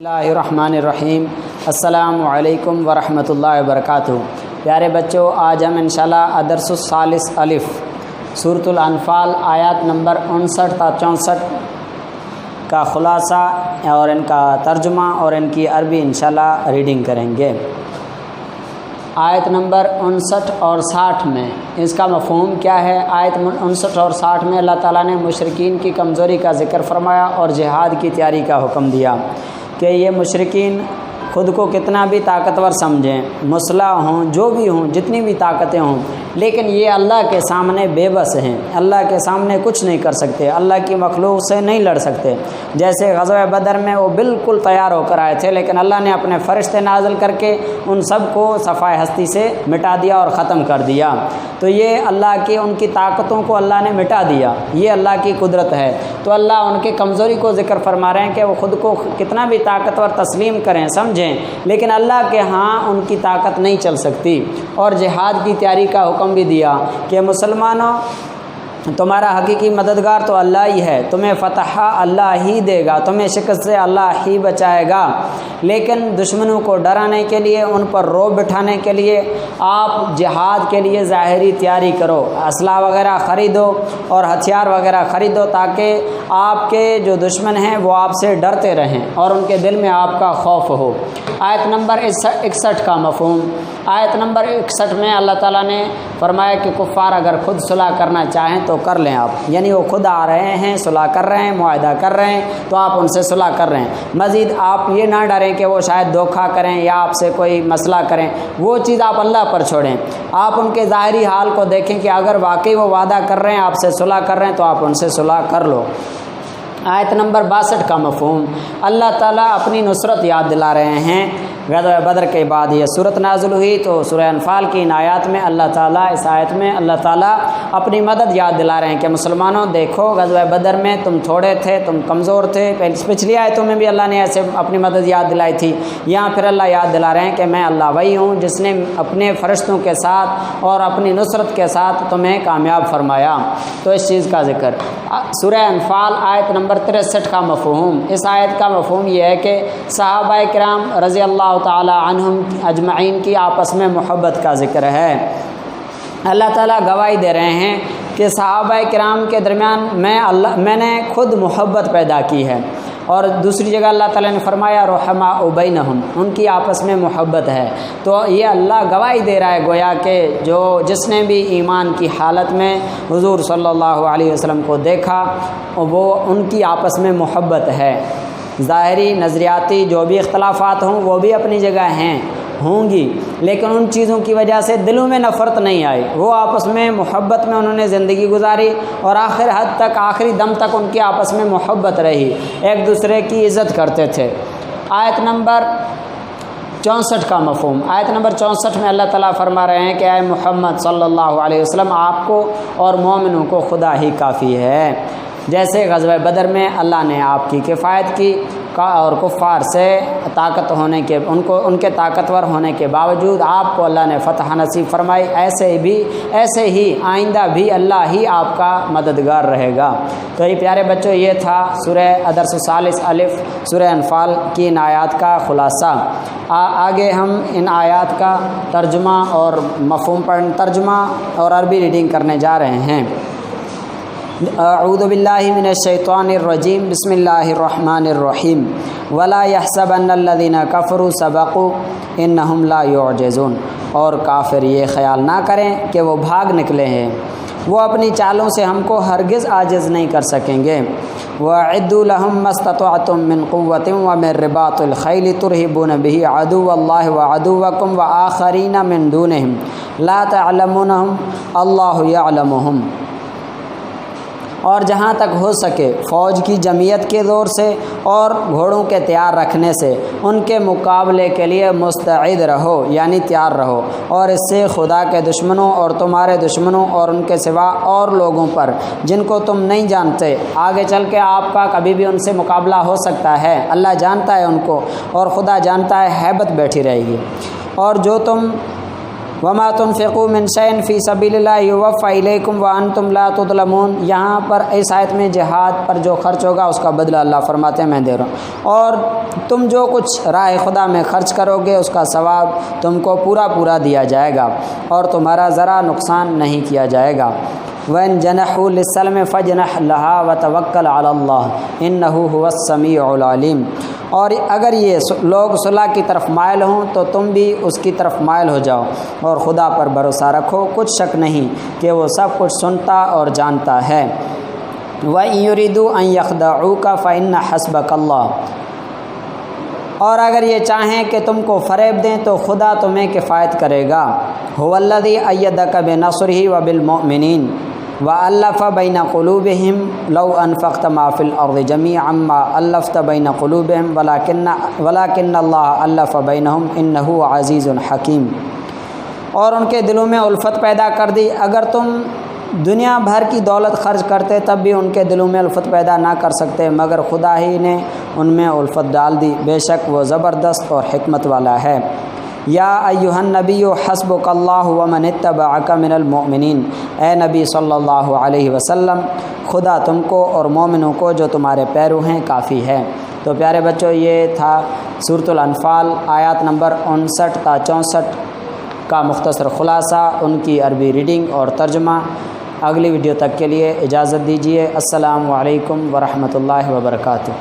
اللہ الرحمن الرحیم۔ السلام علیکم ورحمۃ اللہ وبرکاتہ۔ پیارے بچوں، آج ہم انشاءاللہ الدرس الثالث الف سورۃ الانفال آیات نمبر 59 تا 64 کا خلاصہ اور ان کا ترجمہ اور ان کی عربی انشاءاللہ ریڈنگ کریں گے۔ آیت نمبر 59 اور 60 میں اس کا مفہوم کیا ہے؟ آیت 59 اور 60 میں اللہ تعالیٰ نے مشرکین کی کمزوری کا ذکر فرمایا اور جہاد کی تیاری کا حکم دیا کہ یہ مشرکین خود کو کتنا بھی طاقتور سمجھیں، مسلح ہوں، جو بھی ہوں، جتنی بھی طاقتیں ہوں، لیکن یہ اللہ کے سامنے بے بس ہیں، اللہ کے سامنے کچھ نہیں کر سکتے، اللہ کی مخلوق سے نہیں لڑ سکتے۔ جیسے غزوہ بدر میں وہ بالکل تیار ہو کر آئے تھے، لیکن اللہ نے اپنے فرشتے نازل کر کے ان سب کو صفائے ہستی سے مٹا دیا اور ختم کر دیا۔ تو یہ اللہ کی ان کی طاقتوں کو اللہ نے مٹا دیا، یہ اللہ کی قدرت ہے۔ تو اللہ ان کی کمزوری کو ذکر فرما رہے ہیں کہ وہ خود کو کتنا بھی طاقتور تسلیم کریں، سمجھیں، لیکن اللہ کے ہاں ان کی طاقت نہیں چل سکتی۔ اور جہاد کی تیاری کا حکم بھی دیا کہ مسلمانوں، تمہارا حقیقی مددگار تو اللہ ہی ہے، تمہیں فتح اللہ ہی دے گا، تمہیں شکست سے اللہ ہی بچائے گا، لیکن دشمنوں کو ڈرانے کے لیے، ان پر رعب بٹھانے کے لیے آپ جہاد کے لیے ظاہری تیاری کرو، اسلحہ وغیرہ خریدو اور ہتھیار وغیرہ خریدو، تاکہ آپ کے جو دشمن ہیں وہ آپ سے ڈرتے رہیں اور ان کے دل میں آپ کا خوف ہو۔ آیت نمبر 61 کا مفہوم، آیت نمبر 61 میں اللہ تعالیٰ نے فرمایا کہ کفار اگر خود صلح کرنا چاہیں تو کر لیں آپ، یعنی وہ خود آ رہے ہیں، صلح کر رہے ہیں، معاہدہ کر رہے ہیں، تو آپ ان سے صلح کر رہے ہیں۔ مزید آپ یہ نہ ڈریں کہ وہ شاید دھوکہ کریں یا آپ سے کوئی مسئلہ کریں، وہ چیز آپ اللہ پر چھوڑیں۔ آپ ان کے ظاہری حال کو دیکھیں کہ اگر واقعی وہ وعدہ کر رہے ہیں، آپ سے صلح کر رہے ہیں، تو آپ ان سے صلح کر لو۔ آیت نمبر 62 کا مفہوم، اللہ تعالیٰ اپنی نصرت یاد دلا رہے ہیں۔ غزوہ بدر کے بعد یہ صورت نازل ہوئی، تو سورہ انفال کی ان آیات میں اللہ تعالیٰ، اس آیت میں اللہ تعالیٰ اپنی مدد یاد دلا رہے ہیں کہ مسلمانوں دیکھو، غزوہ بدر میں تم تھوڑے تھے، تم کمزور تھے، پچھلی آیتوں میں بھی اللہ نے ایسے اپنی مدد یاد دلائی تھی، یہاں پھر اللہ یاد دلا رہے ہیں کہ میں اللہ وہی ہوں جس نے اپنے فرشتوں کے ساتھ اور اپنی نصرت کے ساتھ تمہیں کامیاب فرمایا۔ تو اس چیز کا ذکر سورہ انفال آیت نمبر 63 کا مفہوم، اس آیت کا مفہوم یہ ہے کہ صحابہ کرام رضی اللہ تعالی عنہم اجمعین کی آپس میں محبت کا ذکر ہے۔ اللہ تعالیٰ گواہی دے رہے ہیں کہ صحابہ کرام کے درمیان میں نے خود محبت پیدا کی ہے، اور دوسری جگہ اللہ تعالیٰ نے فرمایا رحماء بینہم، ان کی آپس میں محبت ہے۔ تو یہ اللہ گواہی دے رہا ہے گویا کہ جس نے بھی ایمان کی حالت میں حضور صلی اللہ علیہ وسلم کو دیکھا، وہ ان کی آپس میں محبت ہے۔ ظاہری نظریاتی جو بھی اختلافات ہوں وہ بھی اپنی جگہ ہوں گی، لیکن ان چیزوں کی وجہ سے دلوں میں نفرت نہیں آئی، وہ آپس میں محبت میں انہوں نے زندگی گزاری، اور آخر حد تک، آخری دم تک ان کی آپس میں محبت رہی، ایک دوسرے کی عزت کرتے تھے۔ آیت نمبر 64 کا مفہوم، آیت نمبر 64 میں اللہ تعالیٰ فرما رہے ہیں کہ اے محمد صلی اللہ علیہ وسلم، آپ کو اور مومنوں کو خدا ہی کافی ہے۔ جیسے غزوہ بدر میں اللہ نے آپ کی کفایت کی اور کفار سے طاقت ہونے کے ان کے طاقتور ہونے کے باوجود آپ کو اللہ نے فتح نصیب فرمائی، ایسے ہی آئندہ بھی اللہ ہی آپ کا مددگار رہے گا۔ تو یہ پیارے بچوں، یہ تھا سورہ الدرس الثالث الف سورہ انفال کی ان آیات کا خلاصہ۔ آگے ہم ان آیات کا ترجمہ اور مفہوم ترجمہ اور عربی ریڈنگ کرنے جا رہے ہیں۔ اعوذ باللہ من الشیطان الرجیم، بسم اللہ الرحمن الرحیم۔ ولا يحسبن الذین کفروا سبقوا انہم لا یعجزون، اور کافر یہ خیال نہ کریں کہ وہ بھاگ نکلے ہیں، وہ اپنی چالوں سے ہم کو ہرگز عاجز نہیں کر سکیں گے۔ وَأَعِدُّوا لَهُم مَّا اسْتَطَعْتُم مِّن قُوَّةٍ وَمِن رِّبَاطِ الْخَيْلِ تُرْهِبُونَ بِهِ عَدُوَّ اللَّهِ وَعَدُوَّكُمْ وَآخَرِينَ مِن دُونِهِمْ لَا تَعْلَمُونَهُمْ اللَّهُ يَعْلَمُهُمْ۔ اور جہاں تک ہو سکے فوج کی جمعیت کے زور سے اور گھوڑوں کے تیار رکھنے سے ان کے مقابلے کے لیے مستعد رہو، یعنی تیار رہو، اور اس سے خدا کے دشمنوں اور تمہارے دشمنوں اور ان کے سوا اور لوگوں پر جن کو تم نہیں جانتے، آگے چل کے آپ کا کبھی بھی ان سے مقابلہ ہو سکتا ہے، اللہ جانتا ہے ان کو، اور خدا جانتا ہے ہیبت بیٹھی رہے گی۔ اور جو تم وما تنفقوا من شيء في سبيل الله يوفى إليكم وأنتم لا تظلمون، یہاں پر اس آیت میں جہاد پر جو خرچ ہوگا اس کا بدلہ اللہ فرماتے ہیں میں دے رہا ہوں، اور تم جو کچھ راہ خدا میں خرچ کرو گے اس کا ثواب تم کو پورا دیا جائے گا اور تمہارا ذرا نقصان نہیں کیا جائے گا۔ وَإِن جَنَحُوا لِلسَّلْمِ فَاجْنَحْ لَهَا وَتَوَكَّلْ عَلَى اللَّهِ إِنَّهُ هُوَ السَّمِيعُ الْعَلِيمُ، اور اگر یہ لوگ صلح کی طرف مائل ہوں تو تم بھی اس کی طرف مائل ہو جاؤ اور خدا پر بھروسہ رکھو، کچھ شک نہیں کہ وہ سب کچھ سنتا اور جانتا ہے۔ وَإِن يُرِيدُوا أَن يَخْدَعُوكَ فَإِنَّ حَسْبَكَ اللَّهُ، اور اگر یہ چاہیں کہ تم کو فریب دیں تو خدا تمہیں کفایت کرے گا۔ هُوَ الَّذِي أَيَّدَكَ بِنَصْرِهِ وَبِالْمُؤْمِنِينَ وَأَلَّفَ بَيْنَ قُلُوبِهِمْ لَوْ أَنفَقْتَ مَا فِي الْأَرْضِ جَمِيعًا مَا أَلَّفْتَ بَيْنَ قُلُوبِهِمْ وَلَكِنَّ اللَّهَ أَلَّفَ بَيْنَهُمْ إِنَّهُ عَزِيزٌ حَكِيمٌ، اور ان کے دلوں میں الفت پیدا کر دی، اگر تم دنیا بھر کی دولت خرچ کرتے تب بھی ان کے دلوں میں الفت پیدا نہ کر سکتے، مگر خدا ہی نے ان میں الفت ڈال دی، بے شک وہ زبردست اور حکمت والا ہے۔ یا ایھا النبی حسبک اللہ ومن اتبعک من المؤمنین، اے نبی صلی اللہ علیہ وسلم خدا تم کو اور مومنوں کو جو تمہارے پیرو ہیں کافی ہے۔ تو پیارے بچوں، یہ تھا سورۃ الانفال آیات نمبر 59 تا 64 کا مختصر خلاصہ، ان کی عربی ریڈنگ اور ترجمہ۔ اگلی ویڈیو تک کے لیے اجازت دیجیے۔ السلام علیکم ورحمۃ اللہ وبرکاتہ۔